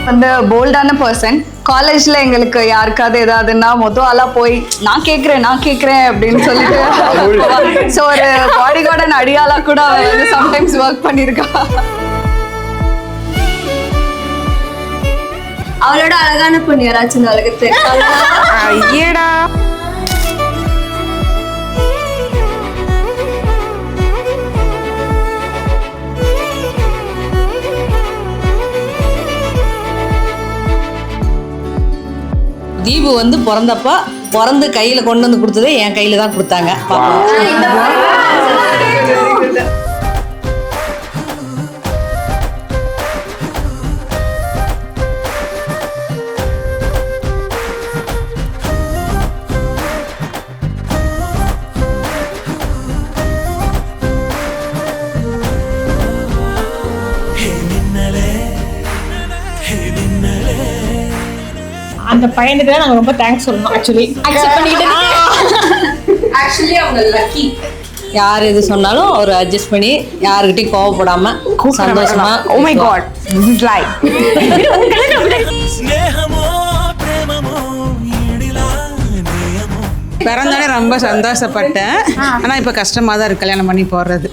வந்து போல்டான பர்சன். காலேஜ்ல எங்களுக்கு யாருக்காவது ஏதாவதுன்னா மொத்தம் ஆளா போய் நான் கேட்கிறேன் அப்படின்னு சொல்லிட்டு ஸோ ஒரு பாடி கார்டன் அடியாளா கூட வந்து சம்டைம்ஸ் ஒர்க் பண்ணியிருக்கா. அவளோட அழகான பொண்ணு யாராச்சும் இந்த உலகத்து ஐயடா. தீபு வந்து பிறந்து கையில கொண்டு வந்து கொடுத்ததே என் கையில தான் கொடுத்தாங்க. அந்த பையனுக்கு தான் நாங்க ரொம்ப தேங்க்ஸ் சொல்லணும். ஆக்சுவலி அவங்க லக்கி. யார் எது சொன்னாலும் அவர் அட்ஜஸ்ட் பண்ணி யாருக்கிட்டையும் கோவப்படாம சந்தோஷமா. Oh my god, this is life. பிறந்தோடனே ரொம்ப சந்தோஷப்பட்டேன். ஆனா இப்ப கஷ்டமா தான் இருக்கு கல்யாணம் பண்ணி போடுறது.